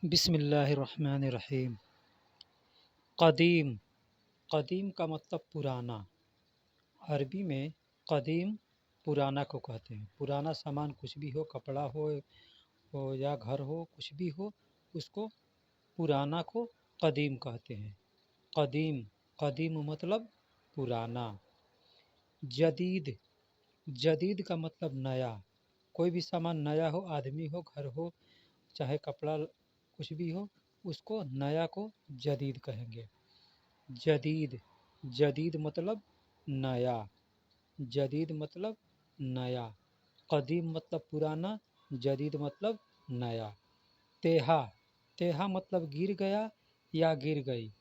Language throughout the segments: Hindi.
बिस्मिल्लाहिर्रहमानिर्रहीम। क़दीम। क़दीम का मतलब पुराना। अरबी में क़दीम पुराना को कहते हैं। पुराना सामान कुछ भी हो, कपड़ा हो या घर हो, कुछ भी हो, उसको पुराना को क़दीम कहते हैं। क़दीम। क़दीम मतलब पुराना। जदीद। जदीद का मतलब नया। कोई भी सामान नया हो, आदमी हो, घर हो, चाहे कपड़ा कुछ भी हो, उसको नया को जदीद कहेंगे। जदीद। जदीद मतलब नया। जदीद मतलब नया। क़दीम मतलब पुराना, जदीद मतलब नया। तेहा। तेहा मतलब गिर गया या गिर गई।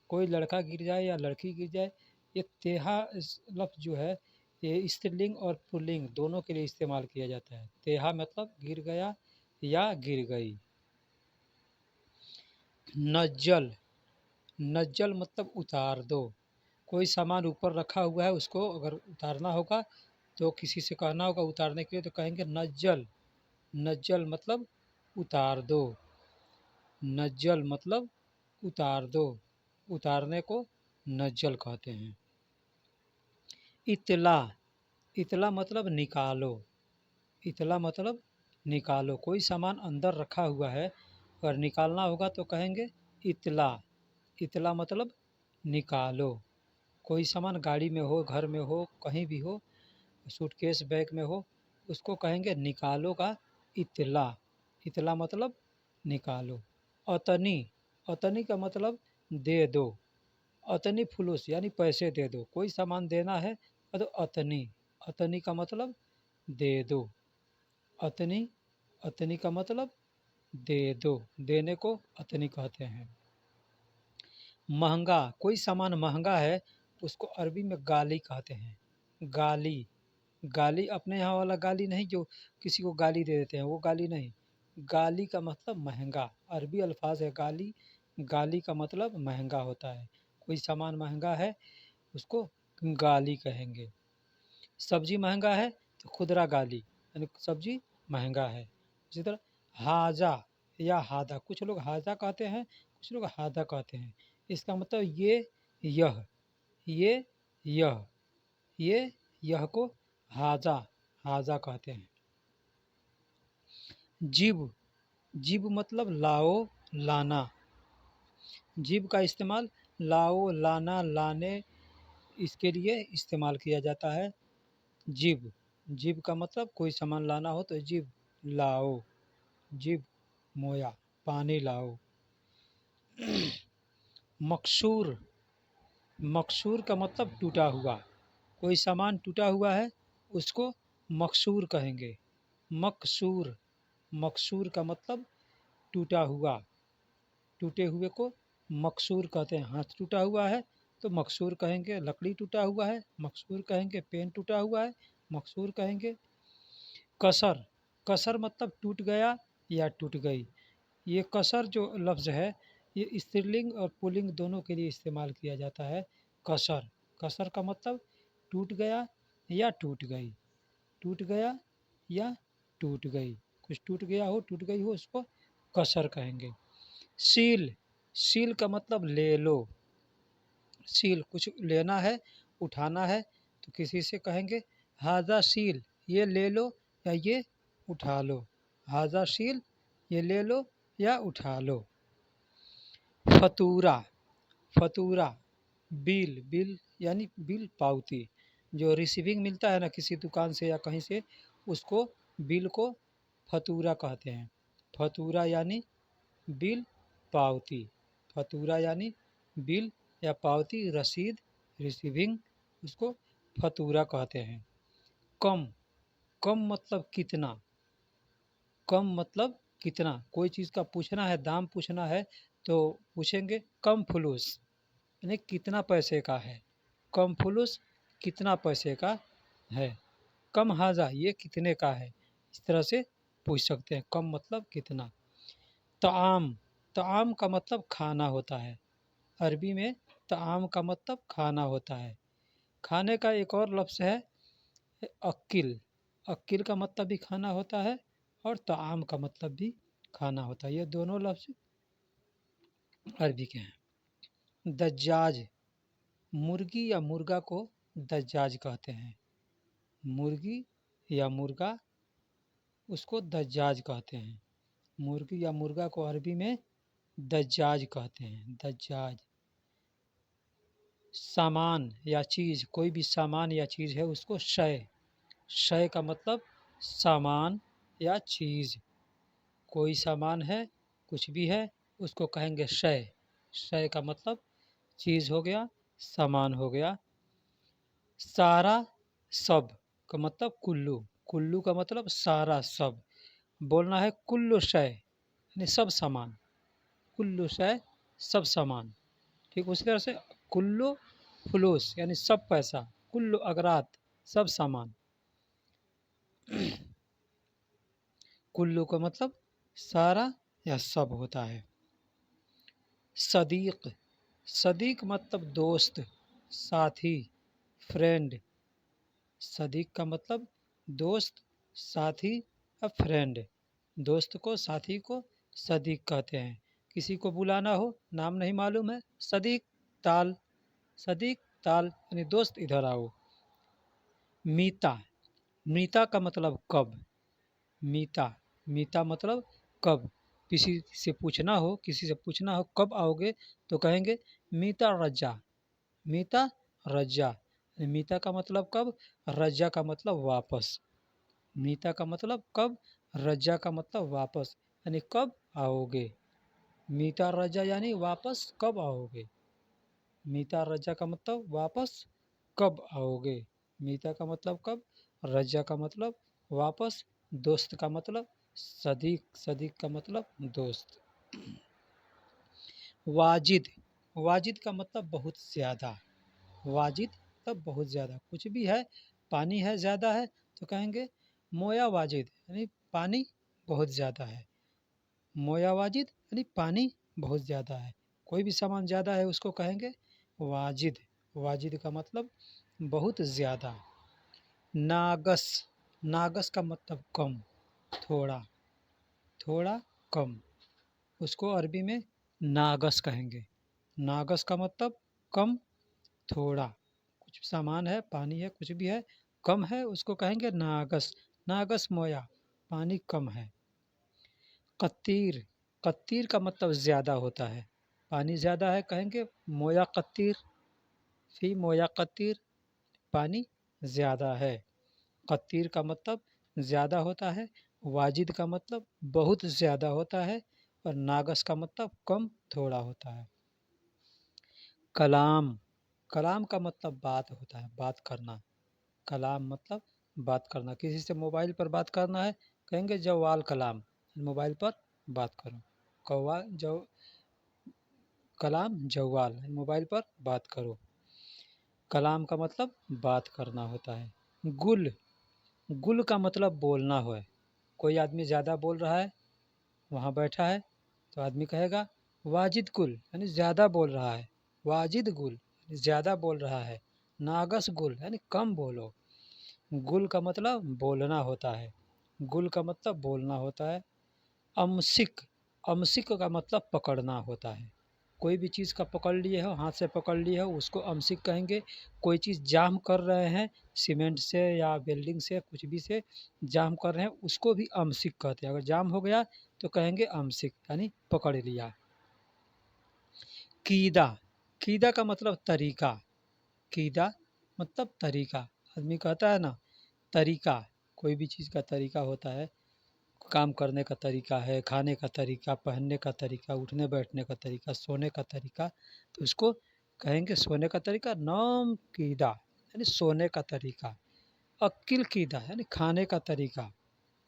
कोई लड़का गिर जाए या लड़की गिर जाए, ये तेहा लफ्ज़ जो है ये स्त्रीलिंग और पुल्लिंग दोनों के लिए इस्तेमाल किया जाता है। तेहा मतलब गिर गया या गिर गई। नज्जल। नज्जल मतलब उतार दो। कोई सामान ऊपर रखा हुआ है, उसको अगर उतारना होगा तो किसी से कहना होगा उतारने के लिए, तो कहेंगे नज्जल। नज्जल मतलब उतार दो। नज्जल मतलब उतार दो। उतारने को नज्जल कहते हैं। इतला। इतला मतलब निकालो। इतला मतलब निकालो। कोई सामान अंदर रखा हुआ है, अगर निकालना होगा तो कहेंगे इतला। इतला मतलब निकालो। कोई सामान गाड़ी में हो, घर में हो, कहीं भी हो, सूटकेस बैग में हो, उसको कहेंगे निकालो का इतला। इतला मतलब निकालो। अतनी। अतनी का मतलब दे दो। अतनी फुलूस यानी पैसे दे दो। कोई सामान देना है तो अतनी। अतनी का मतलब दे दो। अतनी। अतनी का मतलब दे दो। देने को अतनी कहते हैं। महंगा। कोई सामान महंगा है, उसको अरबी में गाली कहते हैं। गाली। गाली अपने यहाँ वाला गाली नहीं, जो किसी को गाली दे देते हैं, वो गाली नहीं। गाली का मतलब महंगा। अरबी अल्फाज है गाली। गाली का मतलब महंगा होता है। कोई सामान महंगा है, उसको गाली कहेंगे। सब्जी महंगा है तो खुदरा गाली, यानी सब्जी महंगा है। इसी तरह हाजा या हादा। कुछ लोग हाजा कहते हैं, कुछ लोग हादा कहते हैं। इसका मतलब यह, ये, यह, यह को हाजा, हाजा कहते हैं। जिब। जिब मतलब लाओ, लाना। जिब का इस्तेमाल लाओ, लाना, लाने, इसके लिए इस्तेमाल किया जाता है। जिब। जिब का मतलब कोई सामान लाना हो तो जिब, लाओ। जिब मोया, पानी लाओ। मकसूर। मकसूर का मतलब टूटा हुआ। कोई सामान टूटा हुआ है, उसको मकसूर कहेंगे। मकसूर। मकसूर का मतलब टूटा हुआ। टूटे हुए को मकसूर कहते हैं। हाथ टूटा हुआ है तो मकसूर कहेंगे। लकड़ी टूटा हुआ है मकसूर कहेंगे। पेन टूटा हुआ है मकसूर कहेंगे। कसर। कसर मतलब टूट गया या टूट गई। ये कसर जो लफ्ज़ है, ये स्त्रीलिंग और पुल्लिंग दोनों के लिए इस्तेमाल किया जाता है। कसर। कसर का मतलब टूट गया या टूट गई। टूट गया या टूट गई। कुछ टूट गया हो, टूट गई हो, उसको कसर कहेंगे। सील। सील का मतलब ले लो। सील कुछ लेना है, उठाना है, तो किसी से कहेंगे हाजा सील, ये ले लो या ये उठा लो। हाजा सील, ये ले लो या उठा लो। फतूरा। फतूरा बिल। बिल यानी बिल, पावती। जो रिसीविंग मिलता है ना किसी दुकान से या कहीं से, उसको बिल को फतूरा कहते हैं। फतूरा यानी बिल, पावती। फतूरा यानी बिल या पावती, रसीद, रिसीविंग, उसको फतूरा कहते हैं। कम। कम मतलब कितना। कम मतलब कितना। कोई चीज़ का पूछना है, दाम पूछना है, तो पूछेंगे कम फुलूस, यानी कितना पैसे का है। कम फुलूस कितना पैसे का है। कम हाजा, ये कितने का है। इस तरह से पूछ सकते हैं। कम मतलब कितना। ताम। ताम का मतलब खाना होता है। अरबी में ताम का मतलब खाना होता है। खाने का एक और लफ्ज़ है अक्किल। अक्किल का मतलब भी खाना होता है और ताम का मतलब भी खाना होता है। ये दोनों लफ्ज़ अरबी के हैं। दज्जाज, मुर्गी या मुर्गा को दज्जाज कहते हैं। मुर्गी या मुर्गा उसको दज्जाज कहते हैं। मुर्गी या मुर्गा को अरबी में दज्जाज कहते हैं। दज्जाज। सामान या चीज़, कोई भी सामान या चीज़ है उसको शय। शय का मतलब सामान या चीज़। कोई सामान है, कुछ भी है, उसको कहेंगे शय। शय का मतलब चीज़ हो गया, सामान हो गया। सारा, सब का मतलब कुल्लू। कुल्लू का मतलब सारा, सब। बोलना है कुल्लु शय यानी सब सामान। कुल्लु शय सब सामान। ठीक उसी तरह से कुल्लु फुलूस यानी सब पैसा। कुल्लु अगरात सब सामान। कुल्लू का मतलब सारा या सब होता है। सदीक, सदीक मतलब दोस्त, साथी, फ्रेंड। सदीक का मतलब दोस्त, साथी या फ्रेंड। दोस्त को, साथी को सदीक कहते हैं। किसी को बुलाना हो, नाम नहीं मालूम है, सदीक ताल। सदीक ताल यानी दोस्त इधर आओ। मीता, मीता का मतलब कब। मीता, मीता मतलब कब। किसी से पूछना हो कब आओगे तो कहेंगे मीता रज्जा। मीता रज्जा। मीता का मतलब कब, रज्जा का मतलब वापस। मीता का मतलब कब, रज्जा का मतलब वापस, यानी कब आओगे। मीता रज्जा यानी वापस कब आओगे। मीता रज्जा का मतलब वापस कब आओगे। मीता का मतलब कब, रज्जा का मतलब वापस, दोस्त का मतलब सदीक, सदीक का मतलब दोस्त। वाजिद, वाजिद का मतलब बहुत ज़्यादा। वाजिद मतलब बहुत ज़्यादा। कुछ भी है, पानी है ज़्यादा है तो कहेंगे मोया वाजिद यानी पानी बहुत ज़्यादा है। मोया वाजिद यानी पानी बहुत ज़्यादा है। कोई भी सामान ज़्यादा है उसको कहेंगे वाजिद। वाजिद का मतलब बहुत ज़्यादा। नागस, नागस का मतलब कम, थोड़ा, थोड़ा कम, उसको अरबी में नागस कहेंगे। नागस का मतलब कम, थोड़ा। कुछ सामान है, पानी है, कुछ भी है, कम है, उसको कहेंगे नागस। नागस मोया, पानी कम है। कत्तीर, कत्तीर का मतलब ज़्यादा होता है। पानी ज़्यादा है कहेंगे मोया कत्तीर। फी मोया कत्तीर, पानी ज़्यादा है। कत्तीर का मतलब ज़्यादा होता है। वाजिद का मतलब बहुत ज़्यादा होता है। और नागस का मतलब कम, थोड़ा होता है। कलाम, कलाम का मतलब बात होता है, बात करना। कलाम मतलब बात करना। किसी से मोबाइल पर बात करना है कहेंगे जवाल कलाम, मोबाइल पर बात करो। कौवा जो कलाम जवाल, मोबाइल पर बात करो। कलाम का मतलब बात करना होता है। गुल, गुल का मतलब बोलना है। कोई आदमी ज़्यादा बोल रहा है, वहाँ बैठा है, तो आदमी कहेगा वाजिद गुल यानी ज़्यादा बोल रहा है। वाजिद गुल यानी ज़्यादा बोल रहा है। नागस गुल यानी कम बोलो। गुल का मतलब बोलना होता है। गुल का मतलब बोलना होता है। अमसिक, अमसिक का मतलब पकड़ना होता है। कोई भी चीज़ का पकड़ लिए हो, हाथ से पकड़ लिए हो, उसको अमसिक कहेंगे। कोई चीज़ जाम कर रहे हैं, सीमेंट से या वेल्डिंग से, कुछ भी से जाम कर रहे हैं, उसको भी अमसिक कहते हैं। अगर जाम हो गया तो कहेंगे अमसिक यानी पकड़ लिया। कीदा, कीदा का मतलब तरीका। कीदा मतलब तरीका। आदमी कहता है ना तरीका, कोई भी चीज़ का तरीका होता है। काम करने का तरीका है, खाने का तरीका, पहनने का तरीका, उठने बैठने का तरीका, सोने का तरीका, तो उसको कहेंगे सोने का तरीका। नौम कीदा यानी सोने का तरीका। अक्ल कीदा यानी खाने का तरीका।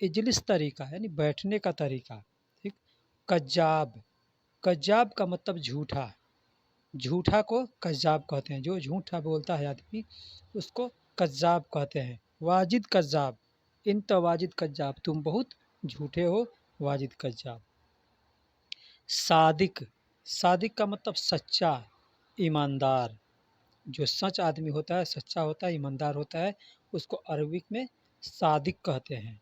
इजलिस तरीका यानी बैठने का तरीका। ठीक। कज्जाब, कज्जाब का मतलब झूठा। झूठा को कज्जाब कहते हैं। जो झूठा बोलता है आदमी उसको कज्जाब कहते हैं। वाजिद कज्जाब, इंत वाजिद कज्जाब, तुम बहुत झूठे हो, वाजिद कज्जाब। सादिक, सादिक का मतलब सच्चा, ईमानदार। जो सच आदमी होता है, सच्चा होता है, ईमानदार होता है, उसको अरबिक में सादिक कहते हैं।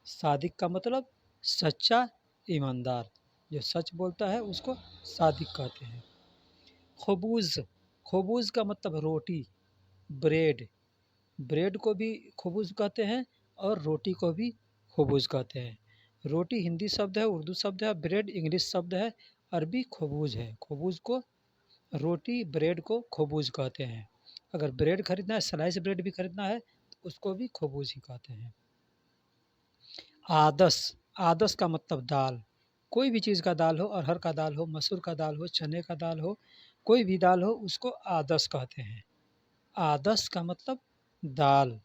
सादिक का मतलब सच्चा, ईमानदार। जो सच बोलता है उसको सादिक कहते हैं। खबूज़, खबूज़ का मतलब रोटी, ब्रेड। ब्रेड को भी खबूज़ कहते हैं और रोटी को भी खबूज़ कहते हैं। रोटी हिंदी शब्द है, उर्दू शब्द है, ब्रेड इंग्लिश शब्द है, अरबी खबूज़ है। खबूज़ को रोटी, ब्रेड को खबूज़ कहते हैं। अगर ब्रेड खरीदना है, स्लाइस ब्रेड भी खरीदना है तो उसको भी खबूज़ ही कहते हैं। आदस, आदस का मतलब दाल। कोई भी चीज़ का दाल हो, अरहर का दाल हो, मसूर का दाल हो, चने का दाल हो, कोई भी दाल हो उसको आदस कहते हैं। आदस का मतलब दाल।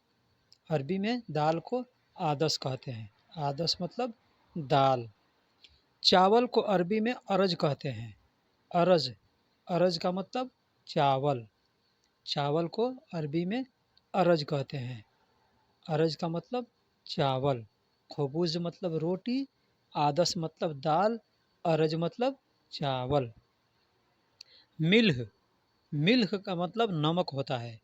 अरबी में दाल को आदस कहते हैं। आदस मतलब दाल। चावल को अरबी में अरज कहते हैं। अरज, अरज का मतलब चावल। चावल को अरबी में अरज कहते हैं। अरज का मतलब चावल। खबूज मतलब रोटी, आदस मतलब दाल, अरज मतलब चावल। मिल्ह, मिल्ह का मतलब नमक होता है।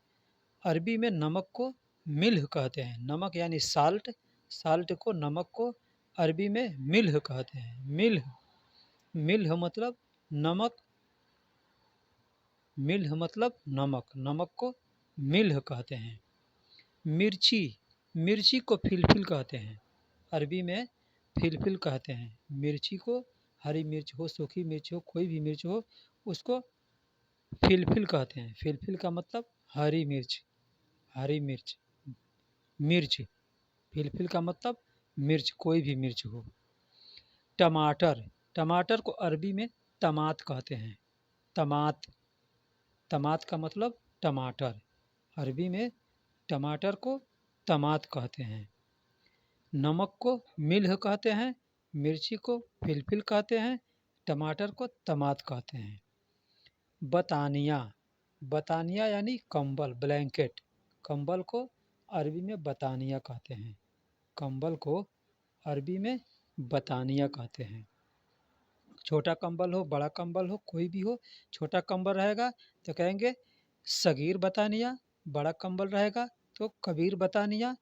अरबी में नमक को मिल्ह कहते हैं। नमक यानी साल्ट, साल्ट को, नमक को अरबी में मिल्ह कहते हैं। मिल्ह, मिल्ह मतलब नमक, मिल्ह मतलब नमक, नमक को मिल्ह कहते हैं। मिर्ची, मिर्ची को फिलफिल कहते हैं। अरबी में फिलफिल कहते हैं। मिर्ची को, हरी मिर्च हो, सूखी मिर्च हो, कोई भी मिर्च हो, उसको फिलफिल कहते हैं। फिलफिल का मतलब हरी मिर्च, हरी मिर्च। मिर्च, फिलफिल का मतलब मिर्च, कोई भी मिर्च हो। टमाटर, टमाटर को अरबी में तमात कहते हैं। तमात, तमात का मतलब टमाटर। अरबी में टमाटर को तमात कहते हैं। नमक को मिल्ह कहते हैं, मिर्ची को फिलफिल कहते हैं, टमाटर को तमात कहते हैं। बतानिया, बतानिया यानी कंबल, ब्लैंकेट। कंबल को अरबी में बतानिया कहते हैं। कंबल को अरबी में बतानिया कहते हैं। छोटा कंबल हो, बड़ा कंबल हो, कोई भी हो, छोटा कंबल रहेगा तो कहेंगे सगीर बतानिया, बड़ा कंबल रहेगा तो कबीर बतानिया,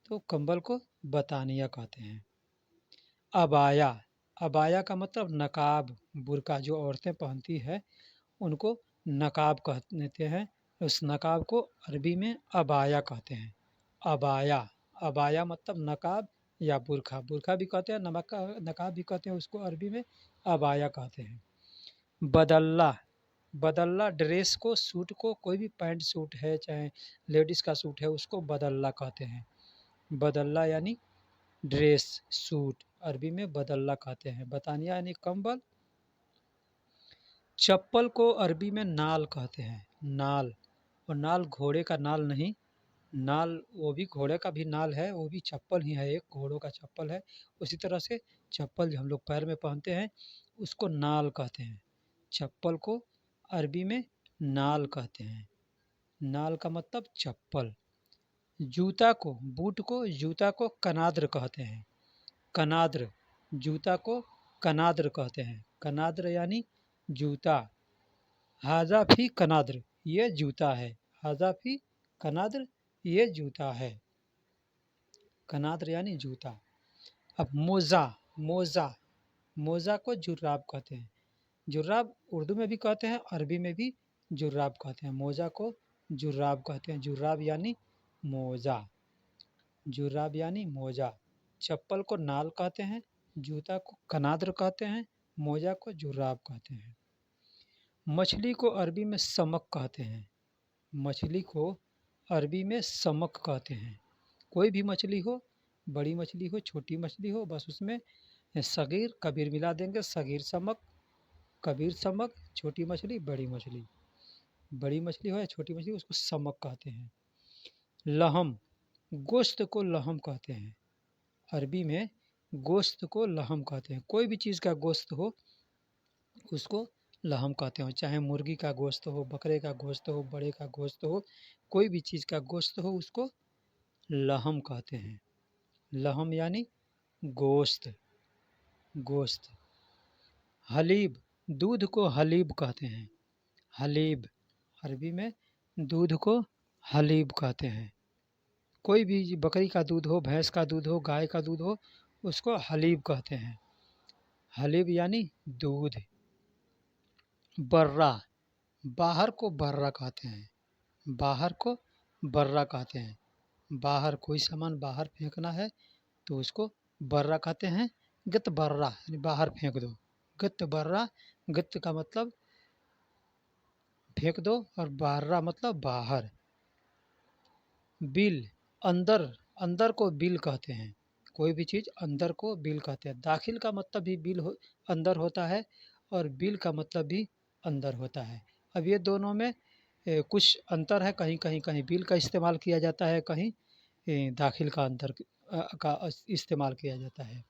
तो कंबल को बतानिया कहते हैं। अबाया, अबाया का मतलब नकाब, बुर्का जो औरतें पहनती है उनको नकाब कहते हैं। उस नकाब को अरबी में अबाया कहते हैं। अबाया, अबाया मतलब नकाब या बुर्खा, बुर्खा भी कहते हैं, नकाब भी कहते हैं, उसको अरबी में अबाया कहते हैं। बदल्ला, बदल्ला ड्रेस को, सूट को, कोई भी पैंट सूट है चाहे लेडीज़ का सूट है उसको बदल्ला कहते हैं। बदल्ला यानी ड्रेस, सूट, अरबी में बदल्ला कहते हैं। बतानिया यानी कंबल। चप्पल को अरबी में नाल कहते हैं। नाल, और नाल घोड़े का नाल नहीं, नाल वो भी घोड़े का भी नाल है, वो भी चप्पल ही है, एक घोड़ों का चप्पल है। उसी तरह से चप्पल जो हम लोग पैर में पहनते हैं उसको नाल कहते हैं। चप्पल को अरबी में नाल कहते हैं। नाल का मतलब चप्पल। जूता को, बूट को, जूता को कनाद्र कहते हैं। कनाद्र, जूता को कनाद्र कहते हैं। कनाद्र यानी जूता। हाजा फी कनाद्र, ये जूता है। हाजा फी कनाद्र, ये जूता है। कनाद्र यानी जूता। अब मोज़ा, मोज़ा, मोज़ा को जुर्राब कहते हैं। जुर्राब उर्दू में भी कहते हैं, अरबी में भी जुर्राब कहते हैं। मोज़ा को जुर्राब कहते हैं। जुर्राब यानी मोज़ा, जुर्राब यानी मोज़ा। चप्पल को नाल कहते हैं, जूता को कनाद्र कहते हैं, मोज़ा को जुर्राब कहते हैं। मछली को अरबी में समक कहते हैं। मछली को अरबी में समक कहते हैं। कोई भी मछली हो, बड़ी मछली हो, छोटी मछली हो, बस उसमें सगीर कबीर मिला देंगे। सगीर समक, कबीर समक, छोटी मछली, बड़ी मछली। बड़ी मछली हो या छोटी मछली उसको समक कहते हैं। लहम, गोश्त को लहम कहते हैं। अरबी में गोश्त को लहम कहते हैं। कोई भी चीज़ का गोश्त हो उसको लहम कहते हैं। चाहे मुर्गी का गोश्त हो, बकरे का गोश्त हो, बड़े का गोश्त हो, कोई भी चीज़ का गोश्त हो उसको लहम कहते हैं। लहम यानी गोश्त, गोश्त। हलीब, दूध को हलीब कहते हैं। हलीब, अरबी में दूध को हलीब कहते हैं। कोई भी बकरी का दूध हो, भैंस का दूध हो, गाय का दूध हो उसको हलीब कहते हैं। हलीब यानी दूध। बर्रा, बाहर को बर्रा कहते हैं, बाहर को बर्रा कहते हैं। बाहर कोई सामान बाहर फेंकना है तो उसको बर्रा कहते हैं। गत बर्रा यानी बाहर फेंक दो। गत बर्रा, गत का मतलब फेंक दो और बर्रा मतलब बाहर। बिल, अंदर, अंदर को बिल कहते हैं। कोई भी चीज़ अंदर को बिल कहते हैं। दाखिल का मतलब भी बिल हो, अंदर होता है और बिल का मतलब भी अंदर होता है। अब ये दोनों में कुछ अंतर है। कहीं कहीं कहीं बिल का इस्तेमाल किया जाता है, कहीं दाखिल का का इस्तेमाल किया जाता है।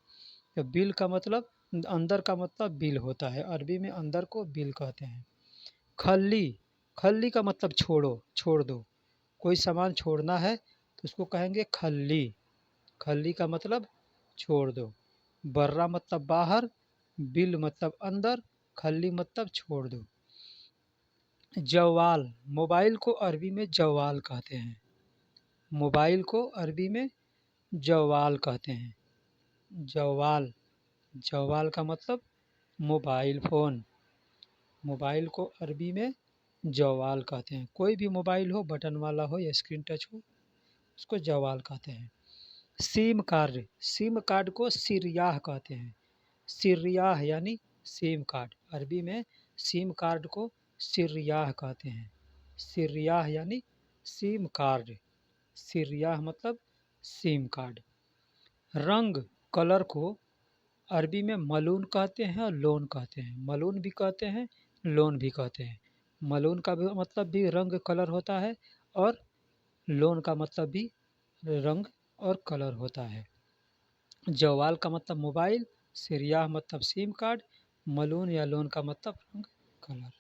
तो बिल का मतलब अंदर का मतलब बिल होता है। अरबी में अंदर को बिल कहते हैं। खल्ली, खल्ली का मतलब छोड़ो, छोड़ दो। कोई सामान छोड़ना है तो उसको कहेंगे खल्ली। खल्ली का मतलब छोड़ दो। बर्रा मतलब बाहर, बिल मतलब अंदर, खल्ली मतलब छोड़ दो। जवाल, मोबाइल को अरबी में जवाल कहते हैं। मोबाइल को अरबी में जवाल कहते हैं। जवाल, जवाल का मतलब मोबाइल फ़ोन। मोबाइल को अरबी में जवाल कहते हैं। कोई भी मोबाइल हो, बटन वाला हो या स्क्रीन टच हो, उसको जवाल कहते हैं। सिम कार्ड, सिम कार्ड को सिरयाह कहते हैं। सिरयाह यानी सिम कार्ड। अरबी में सिम कार्ड को सिरयाह कहते हैं। सिरयाह यानी सिम कार्ड। सिरयाह मतलब सिम कार्ड। रंग, कलर को अरबी में मलून कहते हैं और लोन कहते हैं। मलून भी कहते हैं, लोन भी कहते हैं। मलून का भी मतलब भी रंग कलर होता है और लोन का मतलब भी रंग और कलर होता है। जवाल का मतलब मोबाइल, सिरयाह मतलब सिम कार्ड, मलून या लोन का मतलब रंग, कलर।